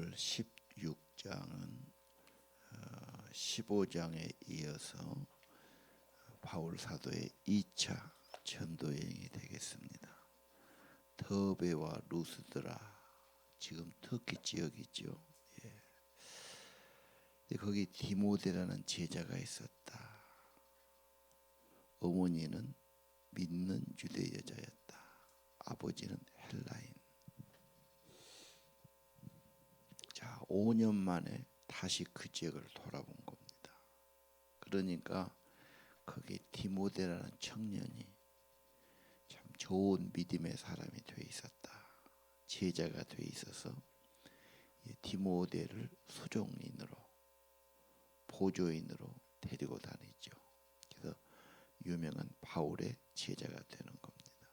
오늘 16장은 15장에 이어서 바울 사도의 2차 전도 여행이 되겠습니다. 더베와 루스드라, 지금 터키 지역이죠. 거기 디모데라는 제자가 있었다. 어머니는 믿는 유대 여자였다. 아버지는 헬라인. 자, 5년 만에 다시 그 지역을 돌아본 겁니다. 그러니까 거기 디모데라는 청년이 참 좋은 믿음의 사람이 돼 있었다. 제자가 돼 있어서 디모데를 수종인으로, 보조인으로 데리고 다니죠. 그래서 유명한 바울의 제자가 되는 겁니다.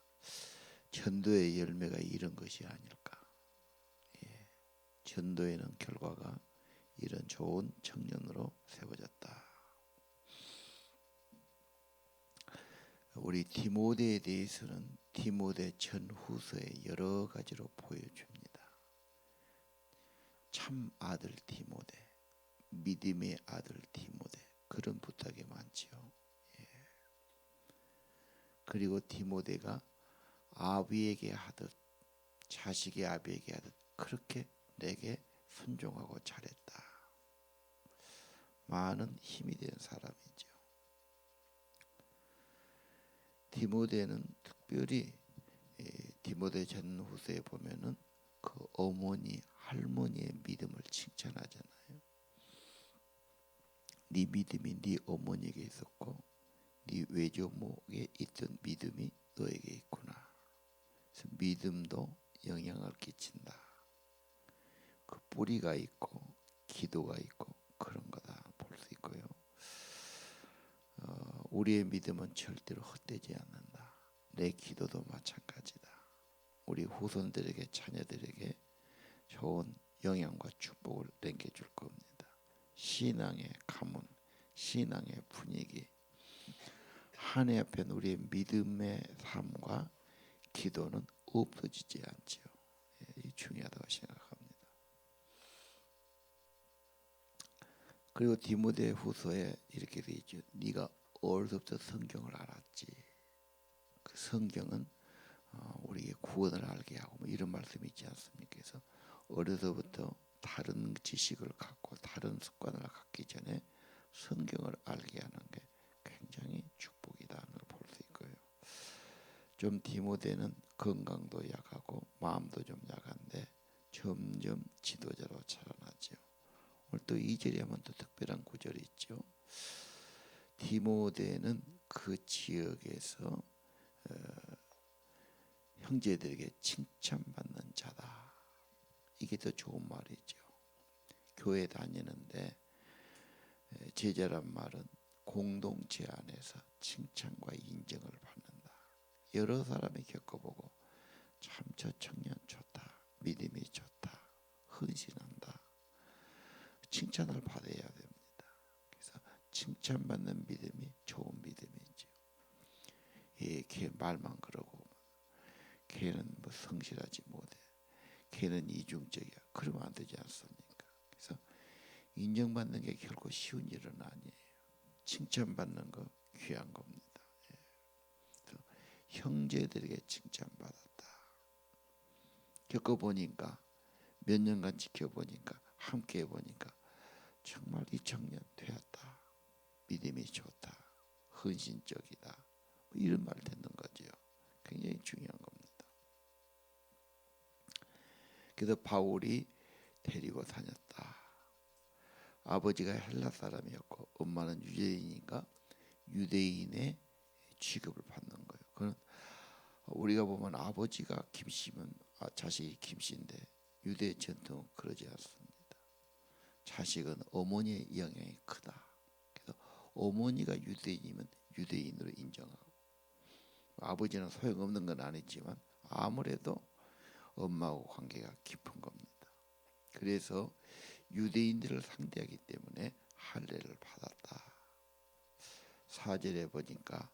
전도의 열매가 이런 것이 아닐까. 전도에는 결과가 이런 좋은 청년으로 세워졌다. 우리 디모데에 대해서는 디모데 전후서에 여러 가지로 보여줍니다. 참 아들 디모데, 믿음의 아들 디모데, 그런 부탁이 많지요. 그리고 디모데가 아비에게 하듯, 자식의 아비에게 하듯 그렇게 내게 순종하고 잘했다. 많은 힘이 된 사람이죠. 디모데는 특별히 디모데 전후서에 보면은 그 어머니, 할머니의 믿음을 칭찬하잖아요. 네 믿음이 네 어머니에게 있었고 네 외조목에 있던 믿음이 너에게 있구나. 그래서 믿음도 영향을 끼친다. 그 뿌리가 있고 기도가 있고 그런 거다 볼 수 있고요. 우리의 믿음은 절대로 헛되지 않는다. 내 기도도 마찬가지다. 우리 후손들에게, 자녀들에게 좋은 영향과 축복을 남겨줄 겁니다. 신앙의 가문, 신앙의 분위기, 하나님 앞에 우리의 믿음의 삶과 기도는 없어지지 않지요. 이 중요하다고 생각합니다. 그리고 디모데 후서에 이렇게 되어 있죠. 네가 어려서부터 성경을 알았지. 그 성경은 우리에게 구원을 알게 하고 뭐 이런 말씀이 있지 않습니까? 그래서 어려서부터 다른 지식을 갖고 다른 습관을 갖기 전에 성경을 알게 하는 게 굉장히 축복이다 하는 걸 볼 수 있고요. 좀 디모데는 건강도 약하고 마음도 좀 약한데 점점 지도자로 자라나죠. 오늘 또 2절에 하면 또 특별한 구절이 있죠. 디모데는 그 지역에서 형제들에게 칭찬받는 자다. 이게 더 좋은 말이죠. 교회 다니는데 제자란 말은 공동체 안에서 칭찬과 인정을 받는다. 여러 사람이 겪어보고 참 저 청년 좋다, 믿음이 좋다, 헌신한다, 칭찬을 받아야 됩니다. 그래서 칭찬받는 믿음이 좋은 믿음이죠. 걔 말만 그러고 걔는 뭐 성실하지 못해, 걔는 이중적이야, 그러면 안 되지 않습니까? 그래서 인정받는 게 결코 쉬운 일은 아니에요. 칭찬받는 거 귀한 겁니다. 그래서 형제들에게 칭찬받았다. 겪어보니까, 몇 년간 지켜보니까, 함께 해보니까 정말 이 청년 되었다, 믿음이 좋다, 헌신적이다, 뭐 이런 말 듣는 거죠. 굉장히 중요한 겁니다. 그래서 바울이 데리고 다녔다. 아버지가 헬라 사람이었고 엄마는 유대인이니까 유대인의 취급을 받는 거예요. 그건 우리가 보면 아버지가 김씨면 자식이 김씨인데 유대 전통은 그러지 않습니다. 자식은 어머니의 영향이 크다. 그래서 어머니가 유대인이면 유대인으로 인정하고, 아버지는 소용없는 건 아니지만 아무래도 엄마하고 관계가 깊은 겁니다. 그래서 유대인들을 상대하기 때문에 할례를 받았다. 4절에 보니까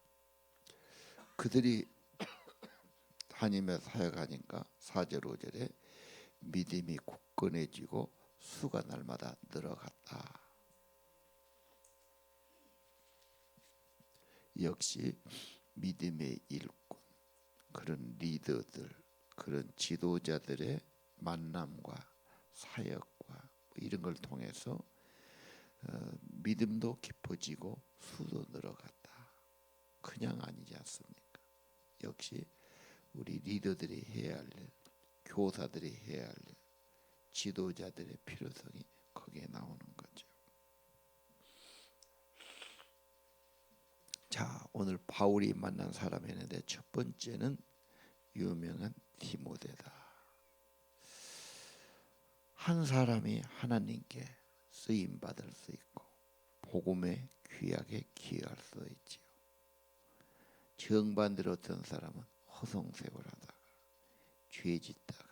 그들이 다니며 사역하니까 4절 5절에 믿음이 굳건해지고 수가 날마다 늘어갔다. 역시 믿음의 일꾼, 그런 리더들, 그런 지도자들의 만남과 사역과 이런 걸 통해서 믿음도 깊어지고 수도 늘어갔다. 그냥 아니지 않습니까? 역시 우리 리더들이 해야 할 일, 교사들이 해야 할 일, 지도자들의 필요성이 거기에 나오는 거죠. 자, 오늘 바울이 만난 사람이었는데 첫 번째는 유명한 디모데다. 한 사람이 하나님께 쓰임 받을 수 있고 복음의 귀하게 기여할 수 있지요. 정반대로 어떤 사람은 허송세월하다가 죄 짓다가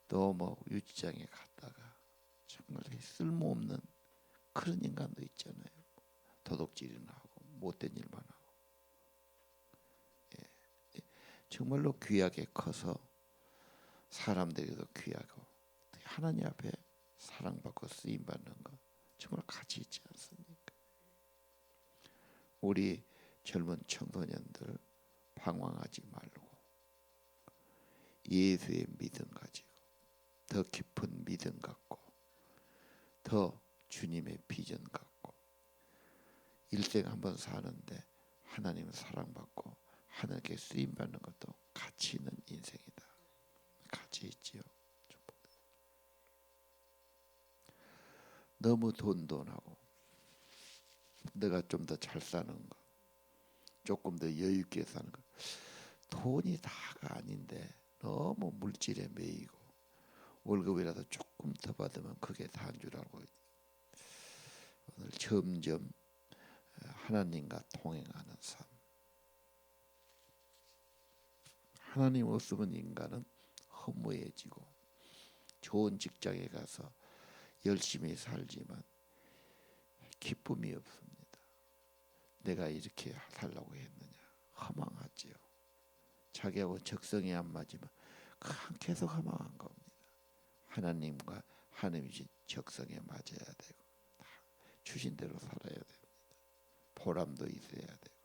또 뭐 유치장에 갔다가 정말 쓸모없는 그런 인간도 있잖아요. 도둑질이나 하고 못된 일만 하고. 정말로 귀하게 커서 사람들에게도 귀하고 하나님 앞에 사랑받고 쓰임받는 거 정말 가치 있지 않습니까? 우리 젊은 청소년들 방황하지 말고 예수의 믿음 가지고 더 깊은 믿음 갖고 더 주님의 비전 갖고 일생 한번 사는데 하나님을 사랑받고 하나님께 쓰임받는 것도 가치 있는 인생이다. 가치 있지요. 너무 돈하고 내가 좀 더 잘 사는 거, 조금 더 여유 있게 사는 거, 돈이 다가 아닌데 너무 물질에 매이고 월급이라도 조금 더 받으면 그게 다인 줄 알고 오늘 점점 하나님과 동행하는 삶. 하나님 없으면 인간은 허무해지고 좋은 직장에 가서 열심히 살지만 기쁨이 없습니다. 내가 이렇게 살라고 했느냐 허망하지요. 자기하고 적성이 안 맞으면 계속 허망한 겁니다. 하나님과 하나님이 적성에 맞아야 되고 주신 대로 살아야 됩니다. 보람도 있어야 되고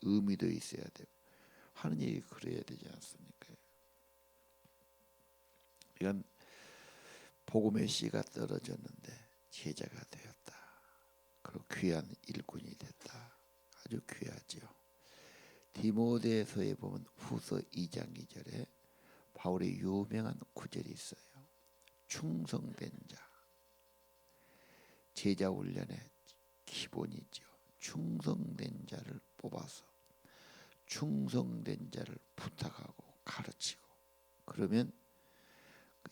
의미도 있어야 되고 하는 얘기 그래야 되지 않습니까? 이건 복음의 씨가 떨어졌는데 제자가 되었다. 그리고 귀한 일꾼이 됐다. 아주 귀하죠. 디모데서에 보면 후서 2장 2절에 바울의 유명한 구절이 있어요. 충성된 자. 제자 훈련의 기본이죠. 충성된 자를 뽑아서 충성된 자를 부탁하고 가르치고 그러면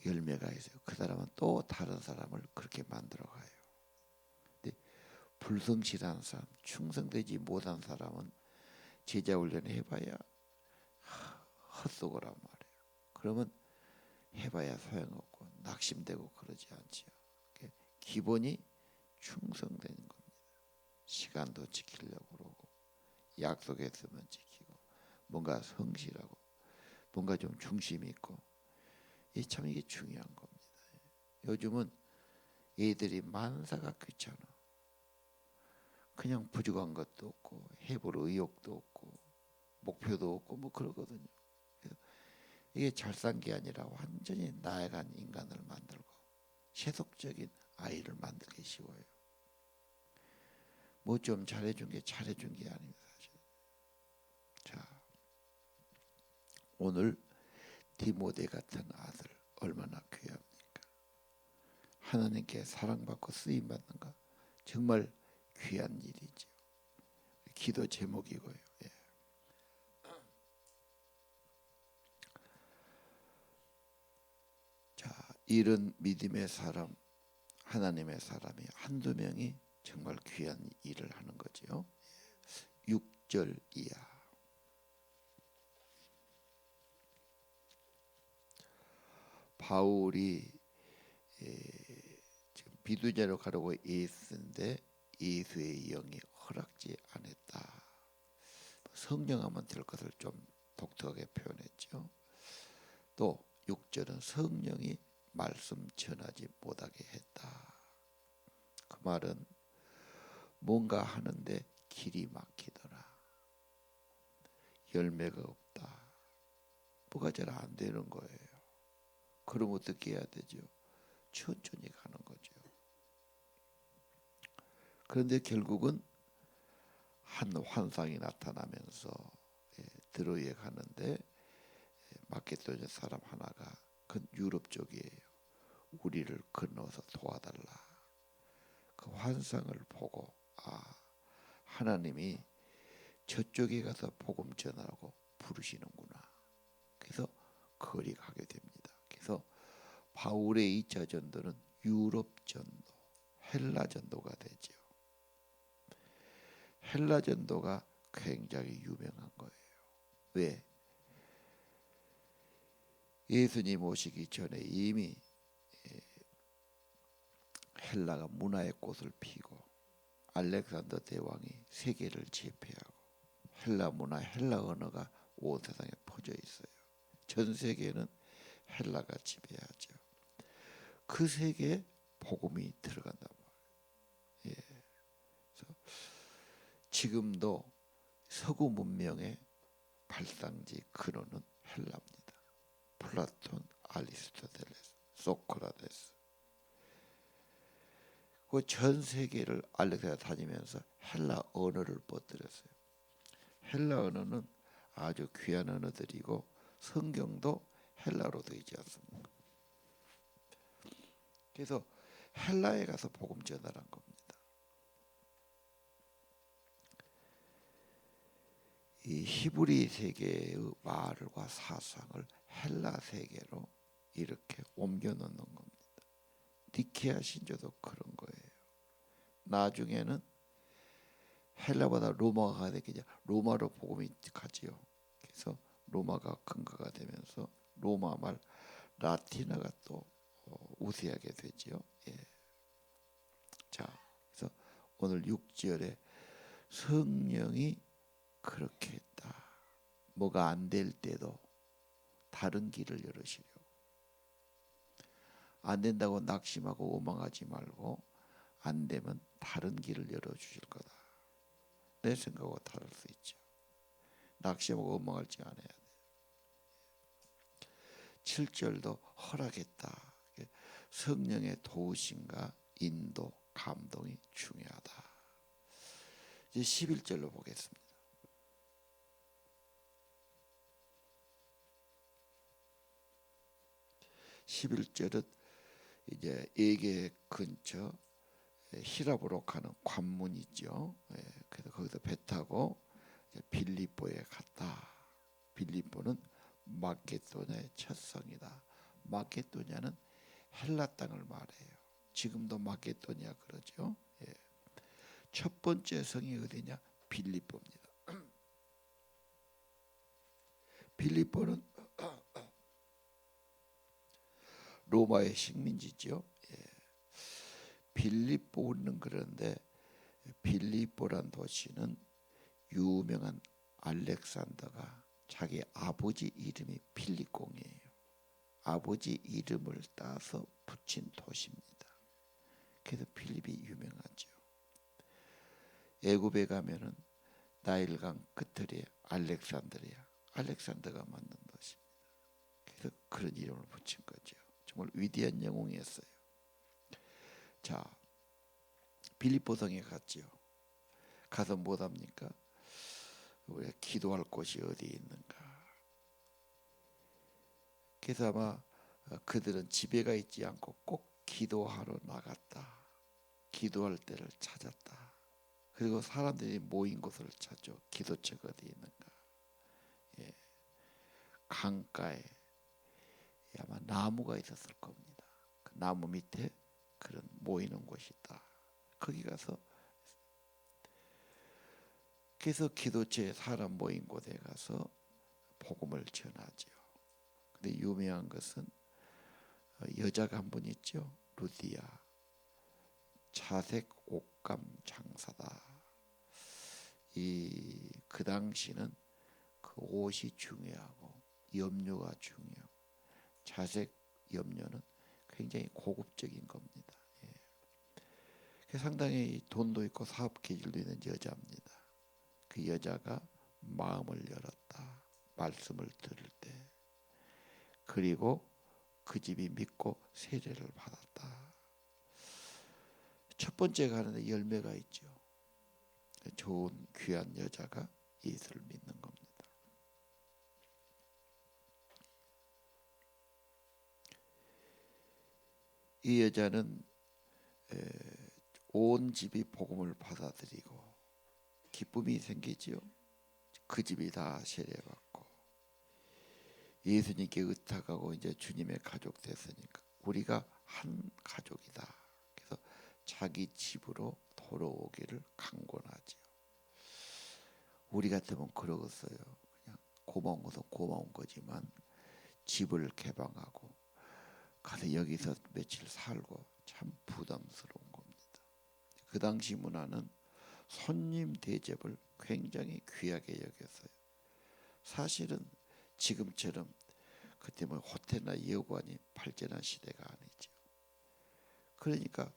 열매가 있어요. 그 사람은 또 다른 사람을 그렇게 만들어 가요. 근데 불성실한 사람, 충성되지 못한 사람은 제자 훈련 해봐야 헛소거란 말이에요. 그러면 해봐야 소용없고 낙심되고 그러지 않지요. 기본이 충성되는 겁니다. 시간도 지키려고 그러고 약속했으면 지키고 뭔가 성실하고 뭔가 좀 중심이 있고 참 이게 중요한 겁니다. 요즘은 애들이 만사가 귀찮아. 그냥 부족한 것도 없고 해볼 의욕도 없고 목표도 없고 뭐 그러거든요. 이게 잘 산 게 아니라 완전히 나아간 인간을 만들고 세속적인 아이를 만들기 쉬워요. 뭐 좀 잘해준 게 잘해준 게 아닙니다. 사실. 자, 오늘 디모데 같은 아들 얼마나 귀합니까? 하나님께 사랑받고 쓰임받는 거 정말 귀한 일이죠. 기도 제목이고요. 예. 자, 이런 믿음의 사람, 하나님의 사람이 한두 명이 정말 귀한 일을 하는 거죠. 6절 이하. 바울이 지금 비두자로 가려고 애쓰는데 예수의 영이 허락지 않았다. 성령하면 될 것을 좀 독특하게 표현했죠. 또 6절은 성령이 말씀 전하지 못하게 했다. 그 말은 뭔가 하는데 길이 막히더라. 열매가 없다. 뭐가 잘 안 되는 거예요. 그럼 어떻게 해야 되죠? 천천히 가는 거죠. 그런데 결국은 한 환상이 나타나면서 드로이에 가는데 마케도니아 사람 하나가 그 유럽 쪽이에요. 우리를 건너서 도와달라. 그 환상을 보고 하나님이 저쪽에 가서 복음 전하라고 부르시는구나. 그래서 거리 가게 됩니다. 그래서 바울의 2차 전도는 유럽 전도, 헬라 전도가 되죠. 헬라 전도가 굉장히 유명한 거예요. 왜? 예수님 오시기 전에 이미 헬라가 문화의 꽃을 피고 알렉산더 대왕이 세계를 제패하고 헬라 문화, 헬라 언어가 온 세상에 퍼져 있어요. 전 세계는 헬라가 지배하죠. 그 세계에 복음이 들어간단 말이에요. 그래서 지금도 서구 문명의 발상지 근원은 헬라입니다. 플라톤, 아리스토텔레스, 소크라테스. 그 전 세계를 알렉산더 다니면서 헬라 언어를 뻗들었어요. 헬라 언어는 아주 귀한 언어들이고 성경도 헬라로 되어 있지 않습니까? 그래서 헬라에 가서 복음 전하란 겁니다. 이 히브리 세계의 말과 사상을 헬라 세계로 이렇게 옮겨 놓는 겁니다. 니케아 신조도 그런 거예요. 나중에는 헬라보다 로마가 되겠죠. 로마로 복음이 가지요. 그래서 로마가 근거가 되면서 로마 말 라틴어가 또 우세하게 되지요. 예. 자, 그래서 오늘 6절에 성령이 그렇게 했다. 뭐가 안 될 때도 다른 길을 열으시려고. 안 된다고 낙심하고 원망하지 말고 안 되면 다른 길을 열어주실 거다. 내 생각과 다를 수 있죠. 낙심하고 원망하지 않아야 돼. 7절도 허락했다. 성령의 도우심과 인도, 감동이 중요하다. 이제 11절로 보겠습니다. 11절은 이제 에게 근처 히랍으로 가는 관문이 있죠. 그래서 거기서 배 타고 빌립보에 갔다. 빌립보는 마케도니아의 첫 성이다. 마케도니아는 헬라 땅을 말해요. 지금도 마케도니아 그러죠. 첫 번째 성이 어디냐? 빌립보입니다. 빌립보는 로마의 식민지죠. 빌립보는 그런데 빌립보란 도시는 유명한 알렉산더가 자기 아버지 이름이 필립공이에요. 아버지 이름을 따서 붙인 도시입니다. 그래서 필립이 유명하죠. 애굽에 가면은 나일강 끝들이 알렉산더가 만든 도시입니다. 그래서 그런 이름을 붙인 거죠. 정말 위대한 영웅이었어요. 자, 빌립보 성에 갔지요. 가서 뭐 합니까? 우리가 기도할 곳이 어디 있는가? 그래서 아마 그들은 집에가 있지 않고 꼭 기도하러 나갔다. 기도할 때를 찾았다. 그리고 사람들이 모인 곳을 찾죠. 기도처가 어디 있는가? 강가에 아마 나무가 있었을 겁니다. 그 나무 밑에 그런 모이는 곳이 있다. 거기 가서 그래서 기도처에 사람 모인 곳에 가서 복음을 전하죠. 근데 유명한 것은 여자가 한 분 있죠. 루디아. 차색 옷감 장사다. 그 당시는 그 옷이 중요하고 염료가 중요하고 자색 염료는 굉장히 고급적인 겁니다. 예. 상당히 돈도 있고 사업 기질도 있는 여자입니다. 그 여자가 마음을 열었다. 말씀을 들을 때. 그리고 그 집이 믿고 세례를 받았다. 첫 번째가 하는데 열매가 있죠. 좋은 귀한 여자가 예수를 믿는 겁니다. 이 여자는 온 집이 복음을 받아들이고 기쁨이 생기지요. 그 집이 다 세례받고 예수님께 의탁하고 이제 주님의 가족 됐으니까 우리가 한 가족이다. 그래서 자기 집으로 돌아오기를 강권하지요. 우리 같으면 그러겠어요. 그냥 고마운 것은 고마운 거지만 집을 개방하고 가서 여기서 며칠 살고 참 부담스러운 겁니다. 그 당시 문화는 손님 대접을 굉장히 귀하게 여겼어요. 사실은 지금처럼 그때 뭐 호텔이나 여관이 발전한 시대가 아니죠. 그러니까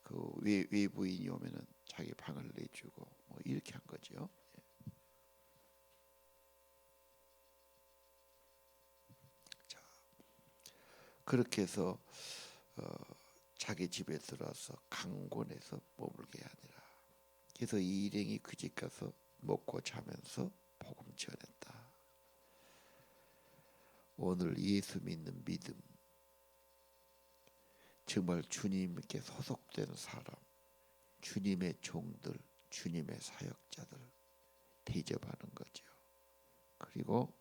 그 외부인이 오면은 자기 방을 내주고 뭐 이렇게 한 거죠. 자, 그렇게 해서 자기 집에 들어와서 강권해서 머물게 아니라 그래서 이 일행이 그 집 가서 먹고 자면서 복음 전했다. 오늘 예수 믿는 믿음, 정말 주님께 소속된 사람, 주님의 종들, 주님의 사역자들 대접하는 거죠. 그리고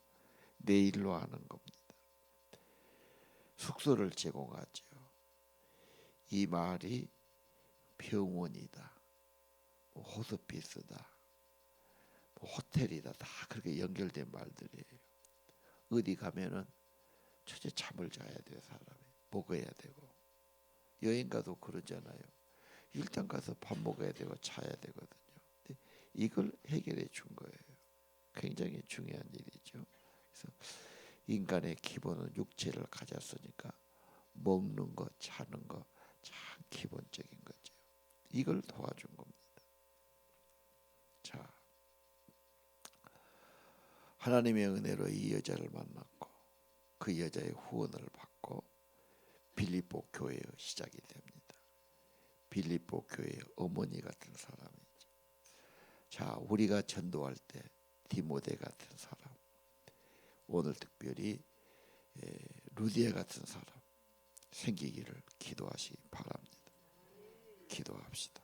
내일로 하는 겁니다. 숙소를 제공하죠. 이 마을이 병원이다, 뭐 호스피스다, 뭐 호텔이다, 다 그렇게 연결된 말들이에요. 어디 가면은 첫째 잠을 자야 돼요. 사람이 먹어야 되고 여행 가도 그러잖아요. 일단 가서 밥 먹어야 되고 자야 되거든요. 근데 이걸 해결해 준 거예요. 굉장히 중요한 일이죠. 그래서 인간의 기본은 육체를 가졌으니까 먹는 거, 자는 거 참 기본적인 거죠. 이걸 도와준 겁니다. 자, 하나님의 은혜로 이 여자를 만났고 그 여자의 후원을 받고 빌립보 교회의 시작이 됩니다. 빌립보 교회의 어머니 같은 사람이죠. 자, 우리가 전도할 때 디모데 같은 사람, 오늘 특별히 루디아 같은 사람 생기기를 기도하시기 바랍니다. 기도합시다.